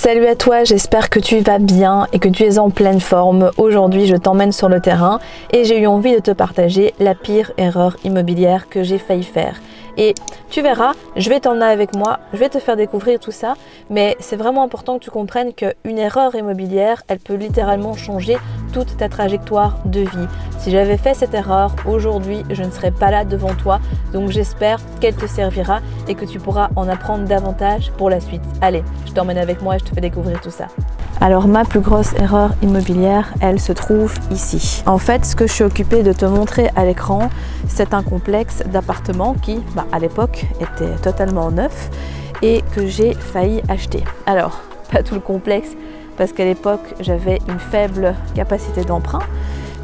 Salut à toi, j'espère que tu vas bien et que tu es en pleine forme. Aujourd'hui, je t'emmène sur le terrain et j'ai eu envie de te partager la pire erreur immobilière que j'ai failli faire. Et tu verras, je vais t'emmener avec moi, je vais te faire découvrir tout ça, mais c'est vraiment important que tu comprennes qu'une erreur immobilière, elle peut littéralement changer toute ta trajectoire de vie. Si j'avais fait cette erreur, aujourd'hui, je ne serais pas là devant toi, donc j'espère qu'elle te servira et que tu pourras en apprendre davantage pour la suite. Allez, je t'emmène avec moi et je te fais découvrir tout ça. Alors ma plus grosse erreur immobilière, elle se trouve ici. En fait, ce que je suis occupée de te montrer à l'écran, c'est un complexe d'appartements qui, à l'époque, était totalement neuf et que j'ai failli acheter. Alors, pas tout le complexe, parce qu'à l'époque, j'avais une faible capacité d'emprunt,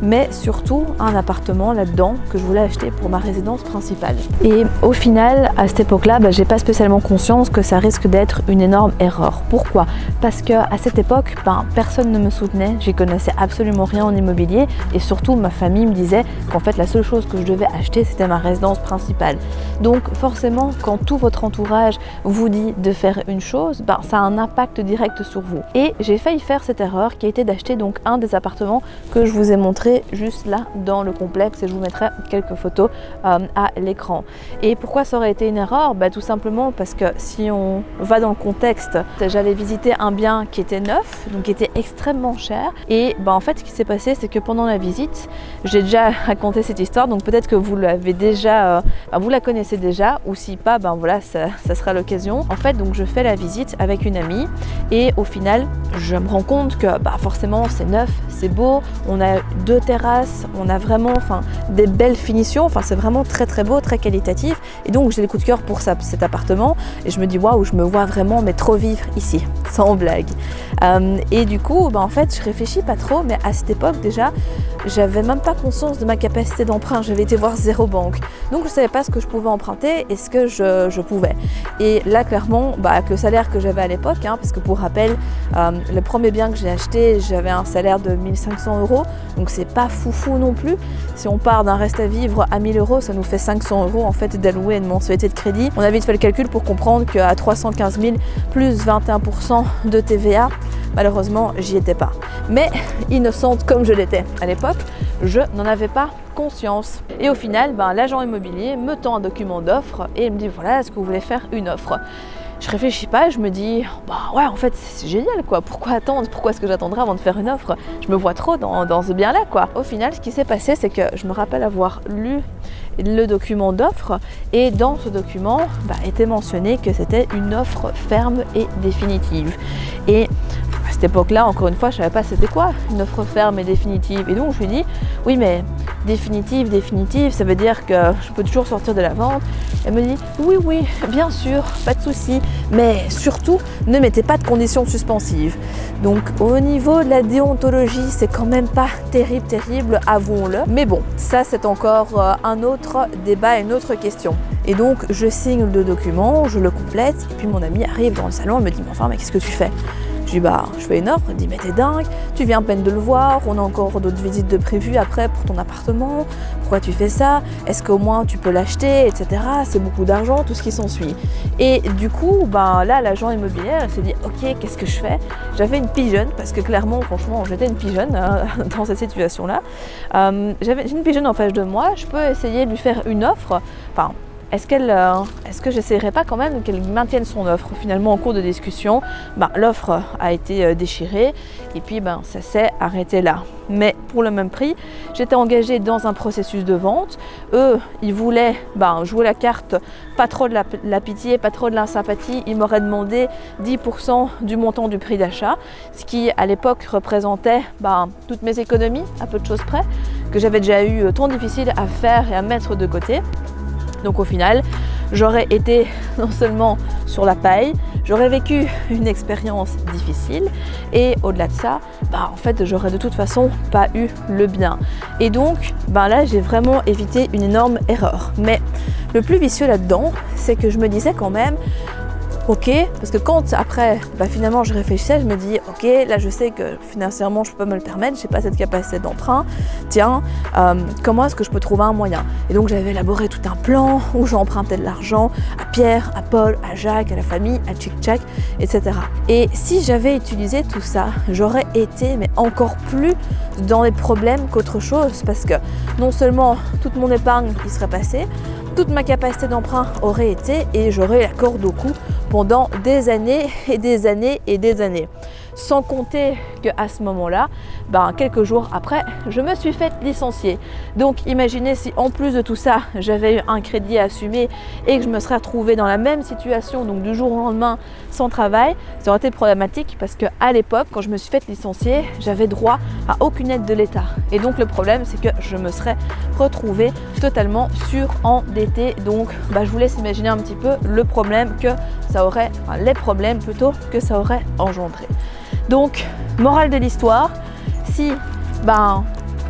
mais surtout un appartement là-dedans que je voulais acheter pour ma résidence principale. Et au final, à cette époque-là, j'ai pas spécialement conscience que ça risque d'être une énorme erreur. Pourquoi? Parce qu'à cette époque, personne ne me soutenait, j'y connaissais absolument rien en immobilier et surtout ma famille me disait qu'en fait la seule chose que je devais acheter c'était ma résidence principale. Donc forcément, quand tout votre entourage vous dit de faire une chose, ça a un impact direct sur vous. Et j'ai failli faire cette erreur qui a été d'acheter donc un des appartements que je vous ai montré juste là dans le complexe et je vous mettrai quelques photos à l'écran. Et pourquoi ça aurait été une erreur? Tout simplement parce que si on va dans le contexte, j'allais visiter un bien qui était neuf, donc qui était extrêmement cher et en fait ce qui s'est passé c'est que pendant la visite, j'ai déjà raconté cette histoire, donc peut-être que vous l'avez déjà, vous la connaissez déjà ou si pas, voilà, ça sera l'occasion. En fait donc je fais la visite avec une amie et au final je me rends compte que forcément c'est neuf, c'est beau, on a deux terrasses, on a vraiment des belles finitions, c'est vraiment très très beau, très qualitatif et donc j'ai le coup de cœur pour cet appartement et je me dis waouh, je me vois vraiment trop vivre ici, sans blague. Et du coup en fait je réfléchis pas trop, mais à cette époque déjà j'avais même pas conscience de ma capacité d'emprunt, j'avais été voir zéro banque, donc je savais pas ce que je pouvais emprunter et ce que je pouvais. Et là clairement avec le salaire que j'avais à l'époque, parce que pour rappel le premier bien que j'ai acheté j'avais un salaire de 1500 €, donc c'est pas foufou non plus. Si on part d'un reste à vivre à 1000 €, ça nous fait 500 € en fait d'allouer une mensualité de crédit. On a vite fait le calcul pour comprendre qu'à 315 000 plus 21% de TVA, malheureusement j'y étais pas. Mais innocente comme je l'étais à l'époque, je n'en avais pas conscience. Et au final, l'agent immobilier me tend un document d'offre et il me dit voilà, est-ce que vous voulez faire une offre? Je réfléchis pas, je me dis ouais, en fait c'est génial quoi, pourquoi attendre, pourquoi est-ce que j'attendrai avant de faire une offre? Je me vois trop dans ce bien là quoi. Au final ce qui s'est passé c'est que je me rappelle avoir lu le document d'offre et dans ce document était mentionné que c'était une offre ferme et définitive. Et à cette époque-là, encore une fois, je savais pas c'était quoi une offre ferme et définitive. Et donc je lui dis oui mais définitive, ça veut dire que je peux toujours sortir de la vente. Elle me dit oui, bien sûr, pas de souci, mais surtout ne mettez pas de conditions suspensives. Donc au niveau de la déontologie, c'est quand même pas terrible, avouons-le. Mais bon, ça c'est encore un autre débat, une autre question. Et donc je signe le document, je le complète, et puis mon ami arrive dans le salon, elle me dit mais qu'est-ce que tu fais? Je dis je fais une offre, elle dit mais t'es dingue, tu viens à peine de le voir, on a encore d'autres visites de prévues après pour ton appartement, pourquoi tu fais ça? Est-ce qu'au moins tu peux l'acheter, etc. C'est beaucoup d'argent, tout ce qui s'ensuit. Et du coup, là l'agent immobilier elle s'est dit ok, qu'est-ce que je fais? J'avais une pigeonne, parce que clairement, franchement, j'étais une pigeonne dans cette situation-là. J'ai une pigeonne en face de moi, je peux essayer de lui faire une offre, est-ce que j'essaierais pas quand même qu'elle maintienne son offre? Finalement, en cours de discussion, l'offre a été déchirée et puis ça s'est arrêté là. Mais pour le même prix, j'étais engagée dans un processus de vente. Eux, ils voulaient jouer la carte, pas trop de la pitié, pas trop de l'insympathie. Ils m'auraient demandé 10% du montant du prix d'achat, ce qui à l'époque représentait toutes mes économies, à peu de choses près, que j'avais déjà eu tant difficile à faire et à mettre de côté. Donc au final, j'aurais été non seulement sur la paille, j'aurais vécu une expérience difficile et au-delà de ça, en fait, j'aurais de toute façon pas eu le bien. Et donc, là, j'ai vraiment évité une énorme erreur. Mais le plus vicieux là-dedans, c'est que je me disais quand même, Ok, parce que quand après, finalement je réfléchissais, je me dis ok, là je sais que financièrement je peux pas me le permettre, j'ai pas cette capacité d'emprunt, tiens, comment est-ce que je peux trouver un moyen? Et donc j'avais élaboré tout un plan où j'empruntais de l'argent à Pierre, à Paul, à Jacques, à la famille, à Tchic-Tchac, etc. Et si j'avais utilisé tout ça, j'aurais été mais encore plus dans les problèmes qu'autre chose, parce que non seulement toute mon épargne y serait passée, toute ma capacité d'emprunt aurait été et j'aurais la corde au cou pendant des années et des années et des années. Sans compter qu'à ce moment-là, quelques jours après, je me suis faite licencier. Donc imaginez si en plus de tout ça, j'avais eu un crédit à assumer et que je me serais retrouvée dans la même situation, donc du jour au lendemain sans travail, ça aurait été problématique parce qu'à l'époque, quand je me suis faite licencier, j'avais droit à aucune aide de l'État. Et donc le problème, c'est que je me serais retrouvée totalement surendettée. Donc je vous laisse imaginer un petit peu le problème que ça aurait, les problèmes plutôt que ça aurait engendré. Donc, morale de l'histoire, si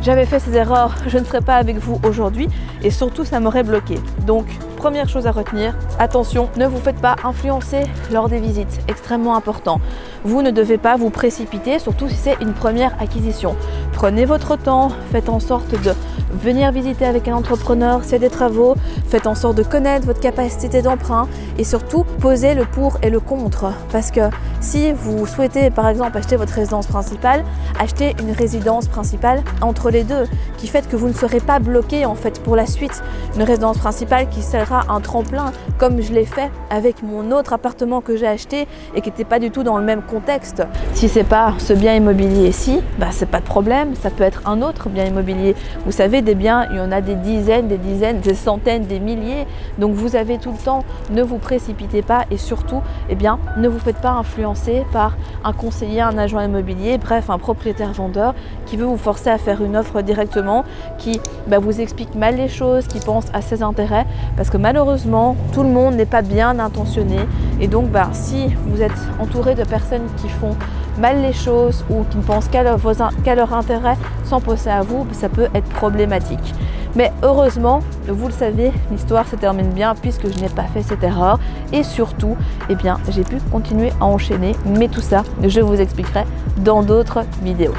j'avais fait ces erreurs, je ne serais pas avec vous aujourd'hui et surtout ça m'aurait bloqué. Donc, première chose à retenir, attention, ne vous faites pas influencer lors des visites, extrêmement important. Vous ne devez pas vous précipiter, surtout si c'est une première acquisition. Prenez votre temps, faites en sorte de venir visiter avec un entrepreneur, c'est des travaux, faites en sorte de connaître votre capacité d'emprunt et surtout posez le pour et le contre. Parce que si vous souhaitez par exemple acheter votre résidence principale, achetez une résidence principale entre les deux, qui fait que vous ne serez pas bloqué en fait pour la suite. Une résidence principale qui sera un tremplin comme je l'ai fait avec mon autre appartement que j'ai acheté et qui n'était pas du tout dans le même contexte. Si c'est pas ce bien immobilier-ci, c'est pas de problème, ça peut être un autre bien immobilier. Vous savez, des biens, il y en a des dizaines, des centaines, des milliers. Donc vous avez tout le temps, ne vous précipitez pas et surtout, ne vous faites pas influencer par un conseiller, un agent immobilier, bref, un propriétaire vendeur qui veut vous forcer à faire une offre directement, qui vous explique mal les choses, qui pense à ses intérêts, parce que malheureusement, tout le monde n'est pas bien intentionné. Et donc, si vous êtes entouré de personnes qui font mal les choses ou qui ne pensent qu'à leur intérêt sans penser à vous, ça peut être problématique. Mais heureusement, vous le savez, l'histoire se termine bien puisque je n'ai pas fait cette erreur et surtout, j'ai pu continuer à enchaîner. Mais tout ça, je vous expliquerai dans d'autres vidéos.